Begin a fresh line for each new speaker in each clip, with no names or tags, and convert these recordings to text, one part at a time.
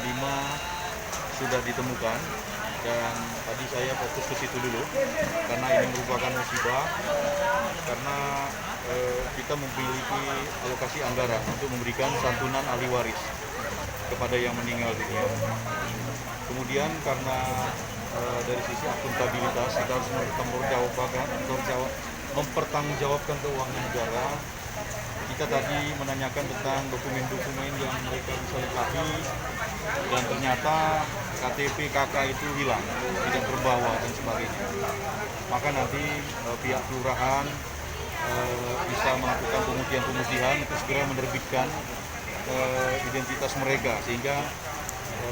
5 sudah ditemukan, dan tadi saya fokus ke situ dulu karena ini merupakan musibah, karena kita memiliki alokasi anggaran untuk memberikan santunan ahli waris kepada yang meninggal dunia. Kemudian karena dari sisi akuntabilitas kita harus mempertanggungjawabkan keuangan negara. Kita tadi menanyakan tentang dokumen-dokumen yang mereka bisa lengkapi, dan ternyata KTP KK itu hilang, tidak terbawa dan sebagainya. Maka nanti pihak kelurahan bisa melakukan pemutihan untuk segera menerbitkan identitas mereka, sehingga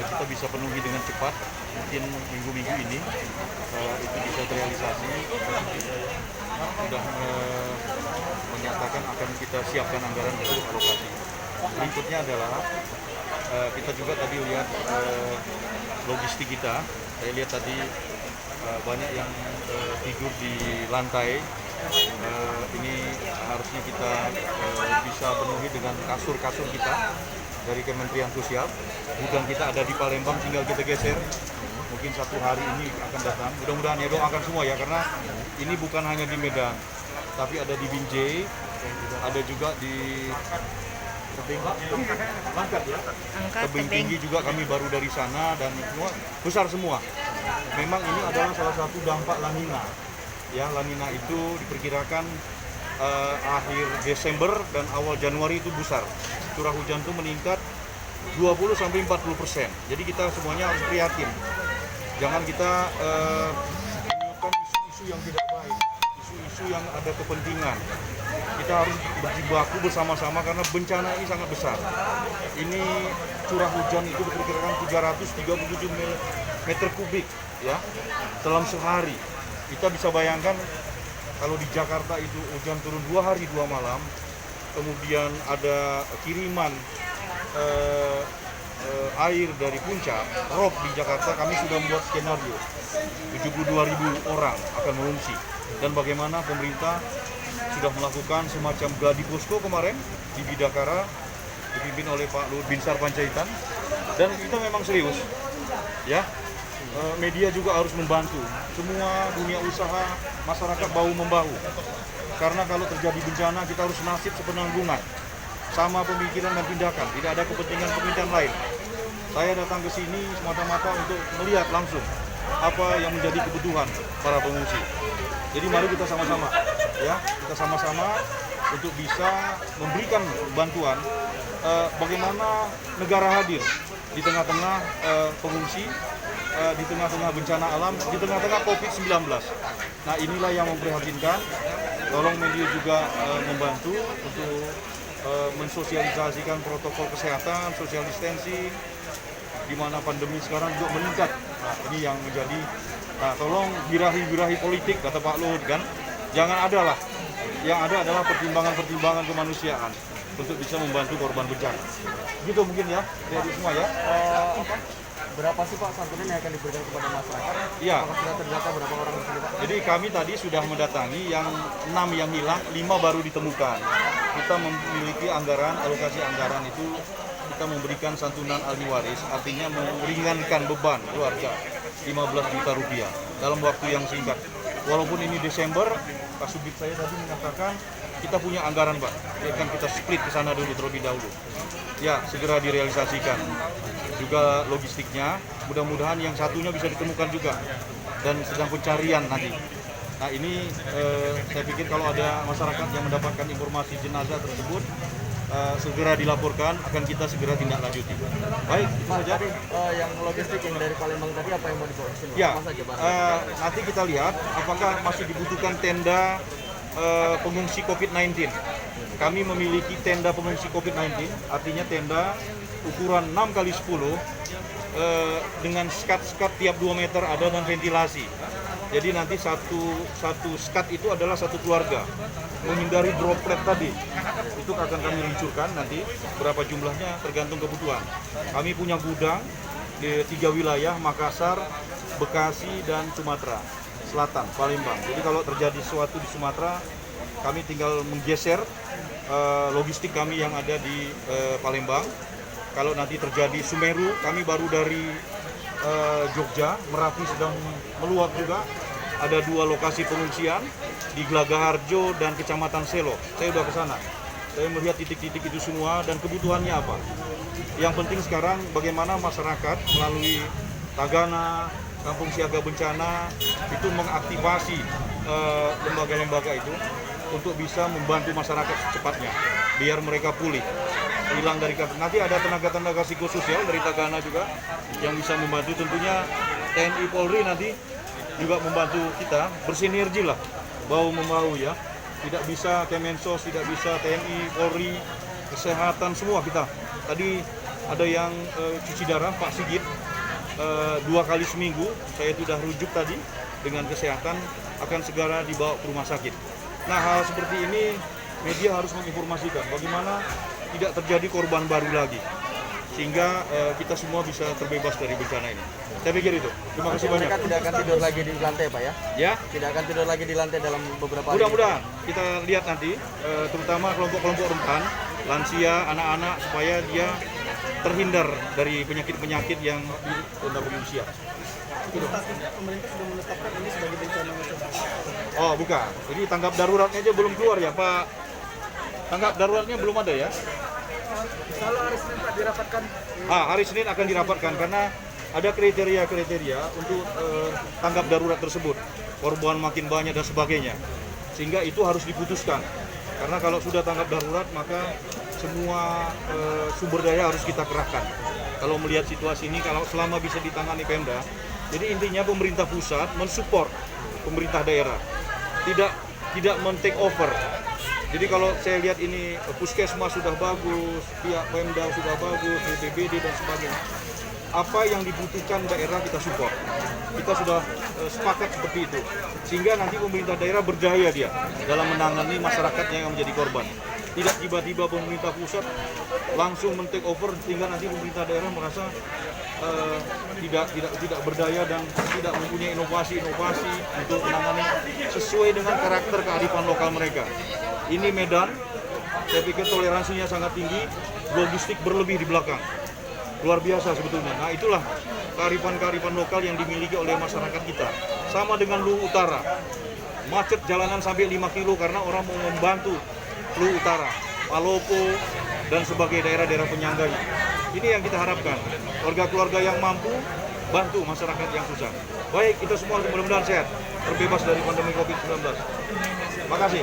kita bisa penuhi dengan cepat. Mungkin minggu-minggu ini itu bisa terrealisasi. Sudah menyatakan akan kita siapkan anggaran untuk alokasi. Berikutnya adalah kita juga tadi lihat logistik kita. Saya lihat tadi banyak yang tidur di lantai. Ini harusnya kita bisa penuhi dengan kasur-kasur kita dari Kementerian Sosial. Gudang kita ada di Palembang, tinggal kita geser. Mungkin 1 hari ini akan datang. Mudah-mudahan ya, doakan semua ya, karena ini bukan hanya di Medan, tapi ada di Binjai, ada juga di Langkat ya. Tebing Tinggi juga kami baru dari sana, dan semua besar semua. Memang ini adalah salah satu dampak La Nina. Ya, La Nina itu diperkirakan akhir Desember dan awal Januari itu besar. Curah hujan itu meningkat 20-40%. Jadi kita semuanya harus prihatin. Jangan kita meniupkan isu-isu yang tidak baik, isu-isu yang ada kepentingan. Kita harus berjibaku bersama-sama karena bencana ini sangat besar. Ini curah hujan itu diperkirakan 337 meter kubik ya dalam sehari. Kita bisa bayangkan kalau di Jakarta itu hujan turun 2 hari 2 malam, kemudian ada kiriman air dari puncak, rob di Jakarta. Kami sudah membuat skenario 72.000 orang akan mengungsi, dan bagaimana pemerintah sudah melakukan semacam gladi posko kemarin di Bidakara dipimpin oleh Pak Luhut Binsar Panjaitan, dan kita memang serius ya. Media juga harus membantu, semua dunia usaha, masyarakat bahu-membahu, karena kalau terjadi bencana kita harus nasib sepenanggungan, sama pemikiran dan tindakan, tidak ada kepentingan lain. Saya datang ke sini semata-mata untuk melihat langsung apa yang menjadi kebutuhan para pengungsi. Jadi mari kita sama-sama, ya, kita sama-sama untuk bisa memberikan bantuan. Bagaimana negara hadir di tengah-tengah pengungsi, di tengah-tengah bencana alam, di tengah-tengah COVID-19. Nah, inilah yang memprihatinkan. Tolong media juga membantu untuk mensosialisasikan protokol kesehatan, social distancing, di mana pandemi sekarang juga meningkat. Nah, ini yang menjadi, tolong birahi-birahi politik, kata Pak Luhut kan, jangan ada lah. Yang ada adalah pertimbangan-pertimbangan kemanusiaan untuk bisa membantu korban bencana. Gitu mungkin ya, dari semua ya.
Berapa sih Pak santunan yang akan diberikan kepada masyarakat?
Iya.
Apakah sudah terdata berapa orang di sini Pak?
Jadi kami tadi sudah mendatangi yang 6 yang hilang, 5 baru ditemukan. Kita memiliki anggaran, alokasi anggaran itu kita memberikan santunan ahli waris, artinya meringankan beban keluarga 15 juta rupiah dalam waktu yang singkat. Walaupun ini Desember, Pak Subdit saya tadi mengatakan kita punya anggaran Pak, akan kita split ke sana dulu terlebih dahulu. Ya, segera direalisasikan. Juga logistiknya, mudah-mudahan yang satunya bisa ditemukan juga, dan sedang pencarian nanti. Nah ini saya pikir kalau ada masyarakat yang mendapatkan informasi jenazah tersebut, segera dilaporkan, akan kita segera tindak lanjuti. Baik, itu saja.
Yang logistik yang dari Palembang tadi apa yang mau dibawa ke sini?
Ya,
Apa saja Pak?
nanti kita lihat apakah masih dibutuhkan tenda pengungsi COVID-19. Kami memiliki tenda pengungsi COVID-19, artinya tenda ukuran 6x10 dengan skat-skat tiap 2 meter ada dan ventilasi. Jadi nanti satu skat itu adalah satu keluarga, menghindari droplet tadi. Itu akan kami luncurkan nanti, berapa jumlahnya tergantung kebutuhan. Kami punya gudang di 3 wilayah, Makassar, Bekasi, dan Sumatera Selatan, Palembang. Jadi kalau terjadi sesuatu di Sumatera, kami tinggal menggeser logistik kami yang ada di Palembang Kalau nanti terjadi Sumeru, kami baru dari Jogja, Merapi sedang meluap juga. Ada 2 lokasi pengungsian di Glagaharjo dan Kecamatan Selo. Saya udah ke sana. Saya melihat titik-titik itu semua dan kebutuhannya apa. Yang penting sekarang bagaimana masyarakat melalui Tagana, Kampung Siaga Bencana itu mengaktifasi lembaga-lembaga itu untuk bisa membantu masyarakat secepatnya biar mereka pulih, hilang dari kasus. Nanti ada tenaga-tenaga psikososial dari Tagana juga yang bisa membantu. Tentunya TNI Polri nanti juga membantu kita, bersinergi lah, bahu-membahu ya. Tidak bisa Kemensos, tidak bisa TNI, Polri, kesehatan semua kita. Tadi ada yang cuci darah, Pak Sigit, 2 kali seminggu, saya sudah rujuk tadi dengan kesehatan, akan segera dibawa ke rumah sakit. Nah, hal seperti ini media harus menginformasikan bagaimana tidak terjadi korban baru lagi, sehingga kita semua bisa terbebas dari bencana ini. Saya pikir itu. Terima kasih banyak.
Mereka tidak akan tidur lagi di lantai, Pak ya?
Ya,
Tidak akan tidur lagi di lantai dalam beberapa hari.
mudah-mudahan kita lihat nanti, terutama kelompok-kelompok rentan, lansia, anak-anak, supaya dia terhindar dari penyakit-penyakit yang di tenda pengungsian.
Pemerintah sudah menetapkan ini sebagai bencana nasional.
Oh, bukan. Jadi tanggap daruratnya aja belum keluar ya, Pak. Tanggap daruratnya belum ada ya.
Kalau hari Senin Pak dirapatkan,
Hari Senin akan dirapatkan karena ada kriteria-kriteria untuk tanggap darurat tersebut. Korban makin banyak dan sebagainya. Sehingga itu harus diputuskan. Karena kalau sudah tanggap darurat, maka semua sumber daya harus kita kerahkan. Kalau melihat situasi ini, kalau selama bisa ditangani Pemda, jadi intinya pemerintah pusat mensupport pemerintah daerah, tidak men-take over. Jadi kalau saya lihat ini puskesmas sudah bagus, pihak Pemda sudah bagus, BPBD dan sebagainya. Apa yang dibutuhkan daerah kita support. Kita sudah sepakat seperti itu. Sehingga nanti pemerintah daerah berdaya dia dalam menangani masyarakatnya yang menjadi korban. Tidak tiba-tiba pemerintah pusat langsung men-take over sehingga nanti pemerintah daerah merasa tidak berdaya dan tidak mempunyai inovasi-inovasi untuk menangani sesuai dengan karakter kearifan lokal mereka. Ini Medan, saya pikir toleransinya sangat tinggi, logistik berlebih di belakang. Luar biasa sebetulnya. Nah, itulah kearifan-kearifan lokal yang dimiliki oleh masyarakat kita. Sama dengan Luwu Utara. Macet jalanan sampai 5 kilo karena orang mau membantu Luwu Utara, Palopo, dan sebagai daerah-daerah penyangganya. Ini yang kita harapkan. Keluarga-keluarga yang mampu, bantu masyarakat yang susah. Baik, kita semua mudah-mudahan sehat, terbebas dari pandemi COVID-19. Terima kasih.